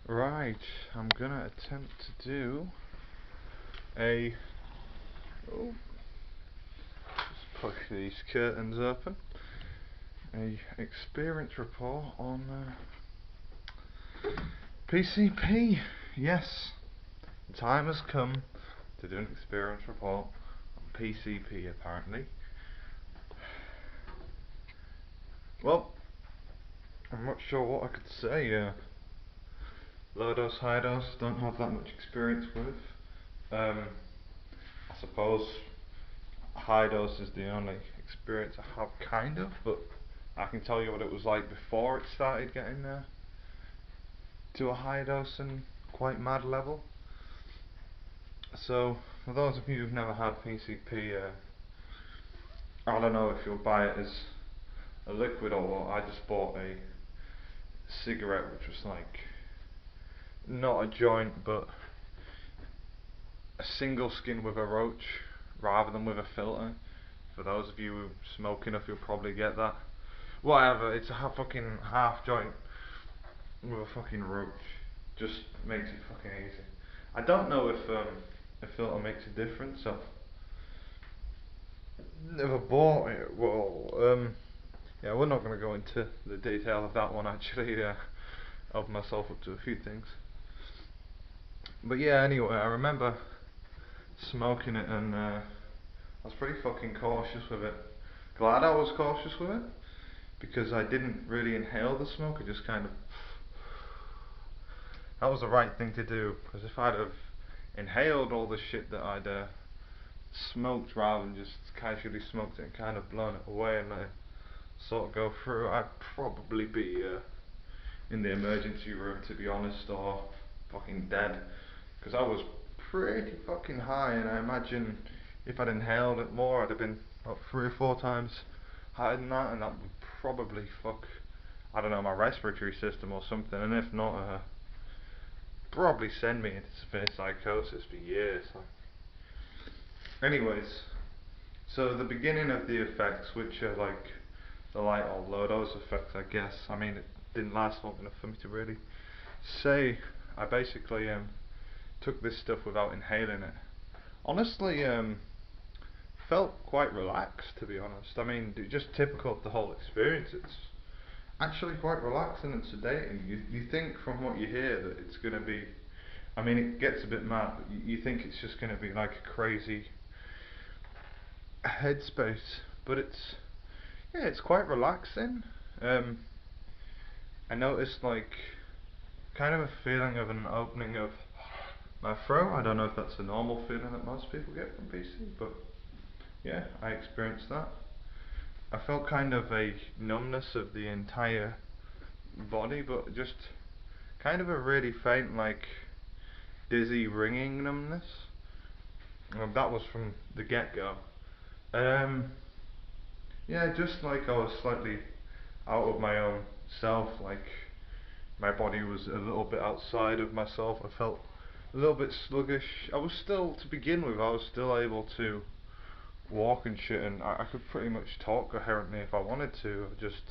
Right, I'm gonna attempt to do a. Oh, just push these curtains open. A experience report on PCP. Yes, the time has come to do an experience report on PCP apparently. Well, I'm not sure what I could say. Low dose, high dose, don't have that much experience with. I suppose high dose is the only experience I have, kind of, but I can tell you what it was like before it started getting to a high dose and quite mad level. So, for those of you who've never had PCP, I don't know if you'll buy it as a liquid or what. I just bought a cigarette, which was like not a joint, but a single skin with a roach rather than with a filter. For those of you who smoke enough, you'll probably get that. Whatever, it's a fucking half joint with a fucking roach. Just makes it fucking easy. I don't know if a filter makes a difference. I've never bought it. Well, yeah, we're not going to go into the detail of that one actually. I've opened myself up to a few things. But yeah, anyway, I remember smoking it and I was pretty fucking cautious with it. Glad I was cautious with it because I didn't really inhale the smoke. I just kind of. That was the right thing to do, because if I'd have inhaled all the shit that I'd smoked rather than just casually smoked it and kind of blown it away and let it sort of go through, I'd probably be in the emergency room, to be honest, or fucking dead, because I was pretty fucking high, and I imagine if I'd inhaled it more I'd have been about 3 or 4 times higher than that, and that would probably fuck, I don't know, my respiratory system or something, and if not, probably send me into severe psychosis for years. Anyways, so the beginning of the effects, which are like the light or low dose effects, I guess. I mean, it didn't last long enough for me to really say. I basically took this stuff without inhaling it. Honestly, felt quite relaxed, to be honest. I mean, just typical of the whole experience. It's actually quite relaxing and sedating. You think from what you hear that it's going to be. I mean, it gets a bit mad, but you think it's just going to be like a crazy headspace. But it's quite relaxing. Um, I noticed like kind of a feeling of an opening of my throat. I don't know if that's a normal feeling that most people get from PC, but yeah, I experienced that. I felt kind of a numbness of the entire body, but just kind of a really faint, like dizzy, ringing numbness. That was from the get-go. Um, yeah, just like I was slightly out of my own self, like my body was a little bit outside of myself. I felt a little bit sluggish. I was still, to begin with, I was still able to walk and shit, and I could pretty much talk coherently if I wanted to. I just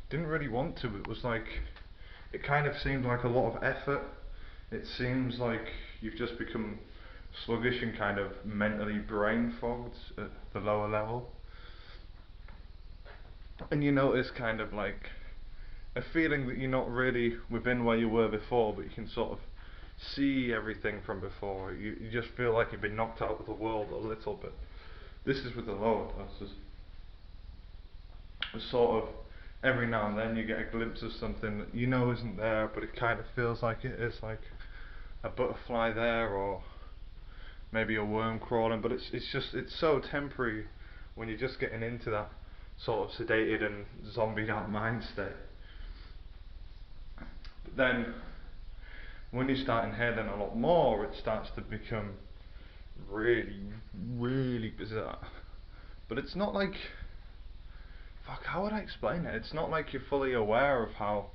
didn't really want to. It was like, it kind of seemed like a lot of effort. It seems like you've just become sluggish and kind of mentally brain fogged at the lower level. And you notice kind of like a feeling that you're not really within where you were before, but you can sort of see everything from before. You just feel like you've been knocked out of the world a little bit. This is with the lower doses. Sort of every now and then you get a glimpse of something that you know isn't there, but it kind of feels like it is, like a butterfly there, or maybe a worm crawling. But it's so temporary when you're just getting into that sort of sedated and zombied out mind state. But then when you start inhaling a lot more, it starts to become really, really bizarre. But it's not like, fuck, how would I explain it? It's not like you're fully aware of how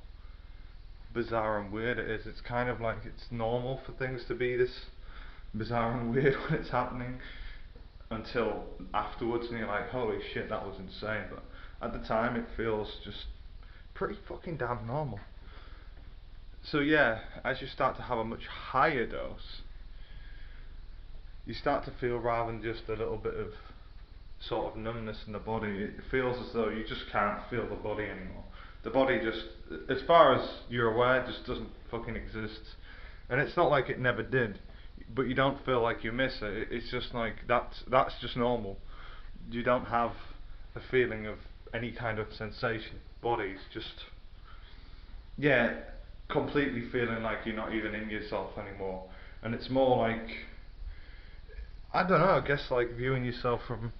bizarre and weird it is. It's kind of like it's normal for things to be this bizarre and weird when it's happening, until afterwards, and you're like, holy shit, that was insane. But at the time, it feels just pretty fucking damn normal. So yeah, as you start to have a much higher dose, you start to feel, rather than just a little bit of sort of numbness in the body, it feels as though you just can't feel the body anymore. The body just, as far as you're aware, just doesn't fucking exist. And it's not like it never did, but you don't feel like you miss it. It's just like that's just normal. You don't have a feeling of any kind of sensation. Body's just, yeah, completely feeling like you're not even in yourself anymore. And it's more like, I don't know, I guess like viewing yourself from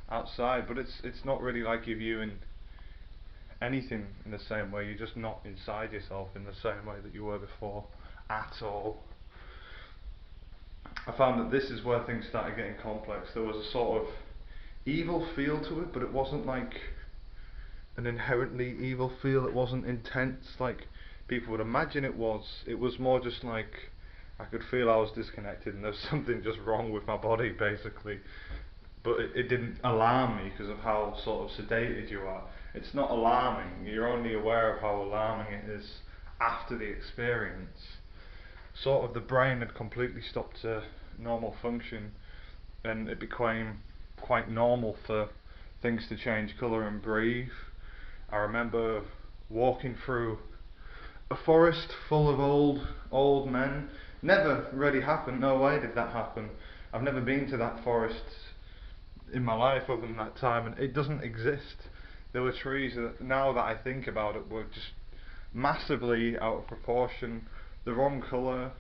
outside, but it's not really like you're viewing anything in the same way. You're just not inside yourself in the same way that you were before at all. I found that this is where things started getting complex. There was a sort of evil feel to it, but it wasn't like an inherently evil feel. It wasn't intense like people would imagine it was. It was more just like I could feel I was disconnected and there's something just wrong with my body, basically. But it didn't alarm me because of how sort of sedated you are. It's not alarming. You're only aware of how alarming it is after the experience. Sort of the brain had completely stopped normal function, and it became quite normal for things to change colour and breathe. I remember walking through a forest full of old men. Never really happened. No way did that happen. I've never been to that forest in my life other than that time, and it doesn't exist. There were trees that, now that I think about it, were just massively out of proportion, the wrong colour.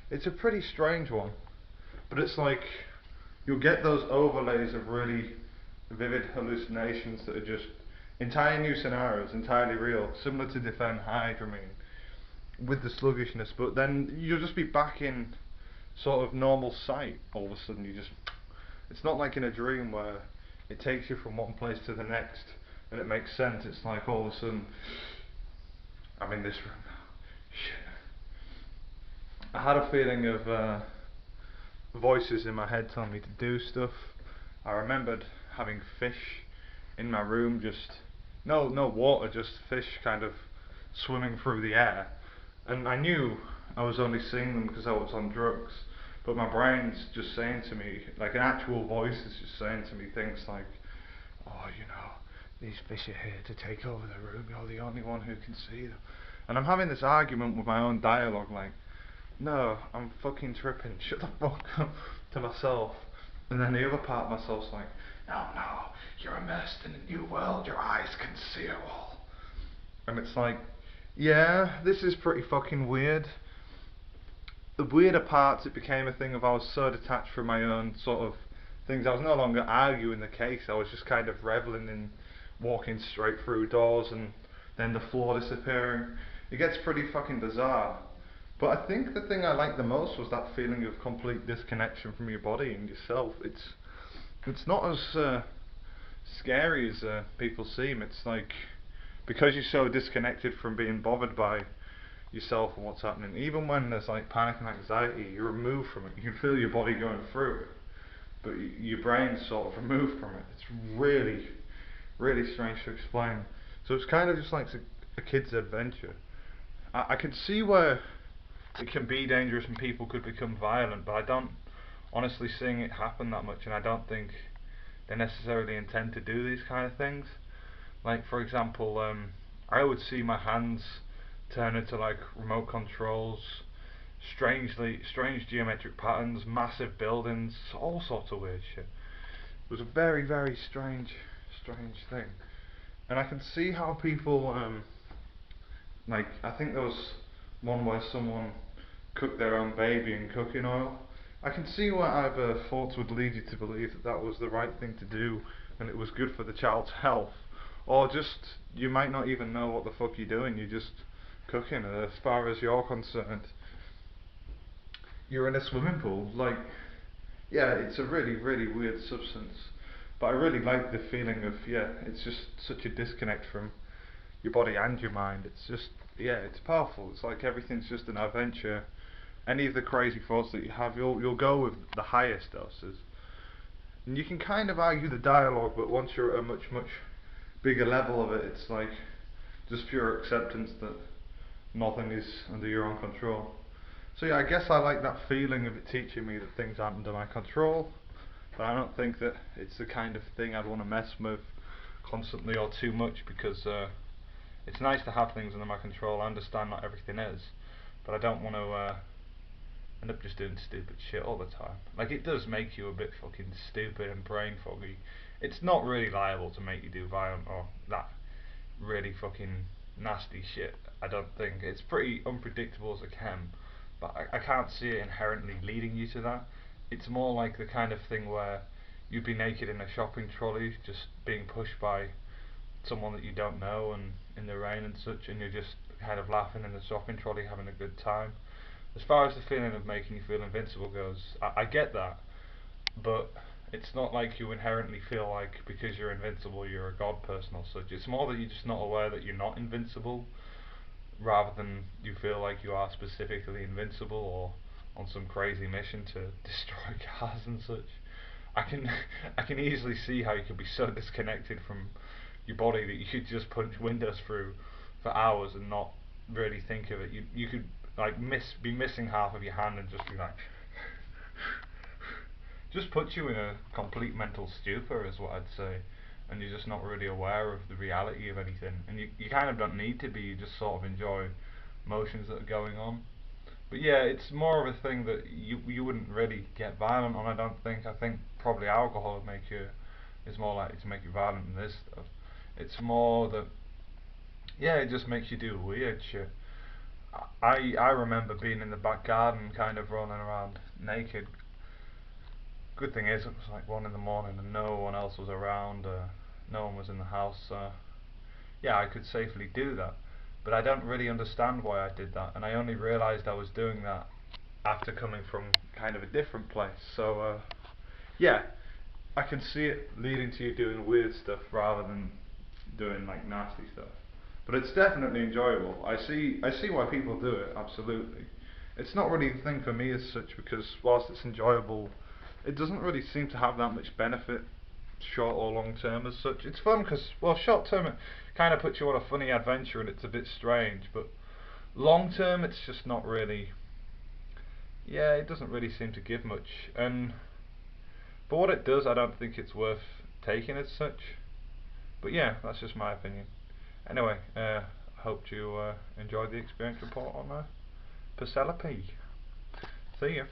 It's a pretty strange one, but it's like you'll get those overlays of really vivid hallucinations that are just entire new scenarios, entirely real, similar to Defend Hide, I mean, with the sluggishness, but then you'll just be back in sort of normal sight all of a sudden. You just, it's not like in a dream where it takes you from one place to the next and it makes sense. It's like all of a sudden I'm in this room now. Shit. I had a feeling of voices in my head telling me to do stuff. I remembered having fish in my room, just no water, just fish kind of swimming through the air. And I knew I was only seeing them because I was on drugs, but my brain's just saying to me, like an actual voice is just saying to me things like, oh, you know, these fish are here to take over the room, you're the only one who can see them. And I'm having this argument with my own dialogue, like, no, I'm fucking tripping, shut the fuck up, to myself. And then the other part of myself's like, no, you're immersed in a new world, your eyes can see it all. And it's like, yeah, this is pretty fucking weird. The weirder parts, it became a thing of I was so detached from my own sort of things. I was no longer arguing the case, I was just kind of reveling in walking straight through doors and then the floor disappearing. It gets pretty fucking bizarre. But I think the thing I liked the most was that feeling of complete disconnection from your body and yourself. It's not as scary as people seem. It's like, because you're so disconnected from being bothered by yourself and what's happening, even when there's like panic and anxiety, you're removed from it. You can feel your body going through it, but your brain's sort of removed from it. It's really, really strange to explain. So it's kind of just like a kid's adventure. I can see where it can be dangerous and people could become violent, but I don't honestly seeing it happen that much, and I don't think they necessarily intend to do these kind of things. Like for example, I would see my hands turn into like remote controls, strange geometric patterns, massive buildings, all sorts of weird shit. It was a very, very strange thing. And I can see how people, like, I think there was one where someone cooked their own baby in cooking oil. I can see why either thoughts would lead you to believe that that was the right thing to do and it was good for the child's health, or just you might not even know what the fuck you're doing, you're just cooking, and as far as you're concerned, you're in a swimming pool. Like, yeah, it's a really, really weird substance, but I really like the feeling of, yeah, it's just such a disconnect from your body and your mind. It's just, yeah, it's powerful. It's like everything's just an adventure. Any of the crazy thoughts that you have, you'll go with the highest doses. And you can kind of argue the dialogue, but once you're at a much bigger level of it, it's like just pure acceptance that nothing is under your own control. So yeah, I guess I like that feeling of it teaching me that things aren't under my control, but I don't think that it's the kind of thing I'd want to mess with constantly or too much, because it's nice to have things under my control. I understand not everything is, but I don't want to end up just doing stupid shit all the time. Like, it does make you a bit fucking stupid and brain foggy. It's not really liable to make you do violent or that really fucking nasty shit. I don't think it's pretty unpredictable as it can, but I can't see it inherently leading you to that. It's more like the kind of thing where you'd be naked in a shopping trolley, just being pushed by someone that you don't know, and in the rain and such, and you're just kind of laughing in the shopping trolley, having a good time. As far as the feeling of making you feel invincible goes, I get that, but it's not like you inherently feel like because you're invincible you're a god person or such. It's more that you're just not aware that you're not invincible, rather than you feel like you are specifically invincible or on some crazy mission to destroy cars and such. I can I can easily see how you could be so disconnected from your body that you could just punch windows through for hours and not really think of it. You could like be missing half of your hand and just be like just puts you in a complete mental stupor is what I'd say, and you're just not really aware of the reality of anything, and you kind of don't need to be. You just sort of enjoy motions that are going on. But yeah, it's more of a thing that you wouldn't really get violent on. I don't think. I think probably alcohol would make you is more likely to make you violent than this stuff. It's more that, yeah, it just makes you do weird shit. I remember being in the back garden, kind of rolling around naked. Good thing is, it was like 1 in the morning and no one else was around. No one was in the house. Yeah, I could safely do that. But I don't really understand why I did that, and I only realised I was doing that after coming from kind of a different place. So yeah, I can see it leading to you doing weird stuff rather than doing like nasty stuff. But it's definitely enjoyable. I see why people do it, absolutely. It's not really the thing for me as such, because whilst it's enjoyable, it doesn't really seem to have that much benefit, short or long term as such. It's fun because, well, short term it kind of puts you on a funny adventure and it's a bit strange, but long term it's just not really, yeah, it doesn't really seem to give much. And for what it does, I don't think it's worth taking as such. But yeah, that's just my opinion. Anyway, hope you enjoyed the experience report on Penelope. See ya.